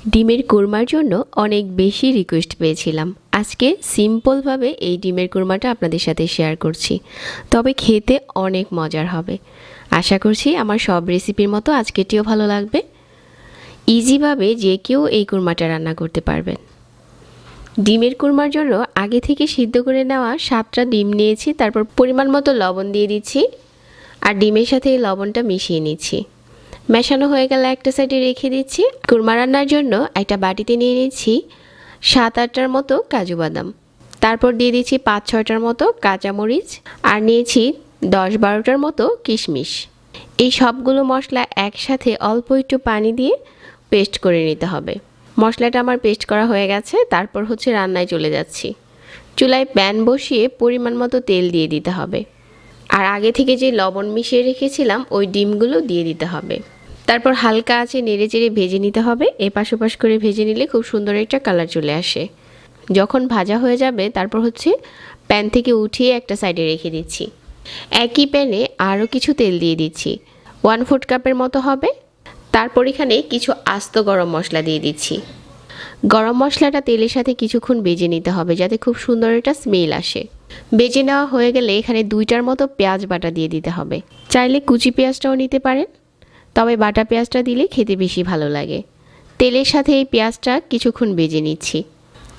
ডিমের কোরমার জন্য অনেক বেশি রিকোয়েস্ট পেয়েছিলাম। আজকে সিম্পলভাবে এই ডিমের কোরমাটা আপনাদের সাথে শেয়ার করছি, তবে খেতে অনেক মজার হবে। আশা করছি আমার সব রেসিপির মতো আজকেরটিও ভালো লাগবে। ইজিভাবে যে কেউ এই কোরমাটা রান্না করতে পারবেন। ডিমের কোরমার জন্য আগে থেকে সিদ্ধ করে নেওয়া 7টা ডিম নিয়েছি, তারপর পরিমাণ মতো লবণ দিয়ে দিচ্ছি আর ডিমের সাথে এই লবণটা মিশিয়ে নিচ্ছি। মেশানো হয়ে গেলে একটা সাইডে রেখে দিচ্ছি। কোরমা রান্নার জন্য একটা বাটিতে নিয়ে নিচ্ছি 7-8টার মতো কাজু বাদাম, তারপর দিয়ে দিচ্ছি 5-6টার মতো কাঁচামরিচ আর নিয়েছি 10-12টার মতো কিশমিশ। এই সবগুলো মশলা একসাথে অল্প একটু পানি দিয়ে পেস্ট করে নিতে হবে। মশলাটা আমার পেস্ট করা হয়ে গেছে, তারপর রান্নায় চলে যাচ্ছি। চুলায় প্যান বসিয়ে পরিমাণ মতো তেল দিয়ে দিতে হবে আর আগে থেকে যে লবণ মিশিয়ে রেখেছিলাম ওই ডিমগুলো দিয়ে দিতে হবে। তারপর হালকা আঁচে নেড়েচেড়ে ভেজে নিতে হবে। এপাশ ওপাশ করে ভেজে নিলে খুব সুন্দর একটা কালার চলে আসে। যখন ভাজা হয়ে যাবে তারপর প্যান থেকে উঠিয়ে একটা সাইডে রেখে দিচ্ছি। একই প্যানে আরও কিছু তেল দিয়ে দিচ্ছি, 1/4 কাপের মতো হবে। তারপর এখানে কিছু আস্ত গরম মশলা দিয়ে দিচ্ছি। গরম মশলাটা তেলের সাথে কিছুক্ষণ ভেজে নিতে হবে যাতে খুব সুন্দর একটা স্মেল আসে। ভেজে নেওয়া হয়ে গেলে এখানে 2টার মতো পেঁয়াজ বাটা দিয়ে দিতে হবে। চাইলে কুচি পেঁয়াজটাও নিতে পারেন, তবে বাটা পেঁয়াজটা দিলে খেতে বেশি ভালো লাগে। তেলের সাথে এই পেঁয়াজটা কিছুক্ষণ ভেজে নিচ্ছি।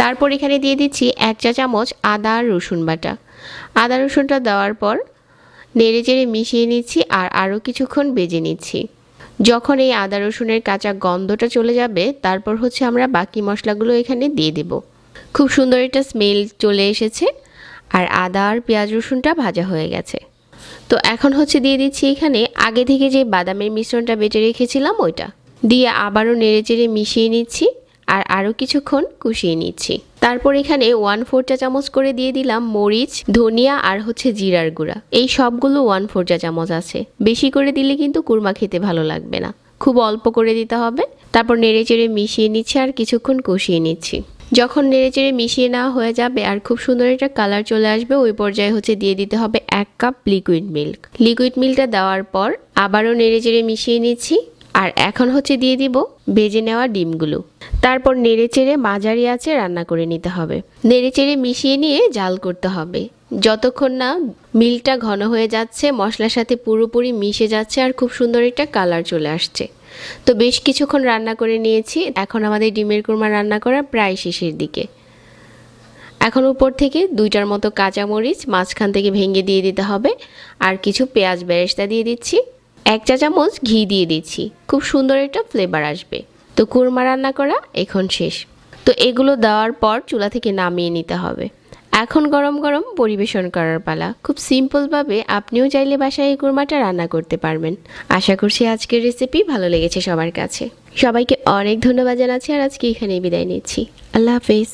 তারপর এখানে দিয়ে দিচ্ছি 1 চা চামচ আদা আর রসুন বাটা। আদা রসুনটা দেওয়ার পর নেড়েচেড়ে মিশিয়ে নিচ্ছি আর আরও কিছুক্ষণ ভেজে নিচ্ছি। যখন এই আদা রসুনের কাঁচা গন্ধটা চলে যাবে তারপর আমরা বাকি মশলাগুলো এখানে দিয়ে দেব। খুব সুন্দর একটা স্মেল চলে এসেছে আর আদা আর পেঁয়াজ রসুনটা ভাজা হয়ে গেছে। তো এখন দিয়ে দিচ্ছি এখানে আগে থেকে যে বাদামের মিশ্রণটা বেটে রেখেছিলাম ওইটা দিয়ে আবারও নেড়েচেড়ে মিশিয়ে নিচ্ছি আর আরও কিছুক্ষণ কষিয়ে নিচ্ছি। তারপর এখানে 1/4 চা চামচ করে দিয়ে দিলাম মরিচ, ধনিয়া আর জিরার গুঁড়া। এই সবগুলো 1/4 চা চামচ আছে। বেশি করে দিলে কিন্তু কুরমা খেতে ভালো লাগবে না, খুব অল্প করে দিতে হবে। তারপর নেড়েচেড়ে মিশিয়ে নিচ্ছি আর কিছুক্ষণ কষিয়ে নিচ্ছি। যখন নেড়েচেড়ে মিশিয়ে নেওয়া হয়ে যাবে আর খুব সুন্দর একটা কালার চলে আসবে ওই পর্যায়ে দিয়ে দিতে হবে 1 কাপ লিকুইড মিল্ক। লিকুইড মিল্কটা দেওয়ার পর আবারও নেড়েচেড়ে মিশিয়ে নিচ্ছি আর এখন দিয়ে দিব ভেজে নেওয়া ডিমগুলো। তারপর নেড়েচেড়ে মাঝারি আঁচে রান্না করে নিতে হবে। নেড়েচেড়ে মিশিয়ে নিয়ে জাল করতে হবে যতক্ষণ না মিল্কটা ঘন হয়ে যাচ্ছে, মশলার সাথে পুরোপুরি মিশে যাচ্ছে আর খুব সুন্দর একটা কালার চলে আসছে। তো বেশ কিছুক্ষণ রান্না করে নিয়েছি। এখন আমাদের ডিমের কোরমা রান্না করা প্রায় শেষের দিকে। এখন উপর থেকে 2টার মতো কাঁচামরিচ মাঝখান থেকে ভেঙে দিয়ে দিতে হবে আর কিছু পেঁয়াজ বেরেস্তা দিয়ে দিচ্ছি। 1 চা চামচ ঘি দিয়ে দিচ্ছি, খুব সুন্দর একটা ফ্লেভার আসবে। তো কোরমা রান্না করা এখন শেষ। তো এগুলো দেওয়ার পর চুলা থেকে নামিয়ে নিতে হবে। এখন গরম গরম পরিবেশন করার পালা। খুব সিম্পলভাবে আপনিও চাইলে বাসায় এই কোরমাটা রান্না করতে পারবেন। আশা করছি আজকের রেসিপি ভালো লেগেছে সবার কাছে। সবাইকে অনেক ধন্যবাদ জানাচ্ছি আর আজকে এখানেই বিদায় নিচ্ছি। আল্লাহ হাফেজ।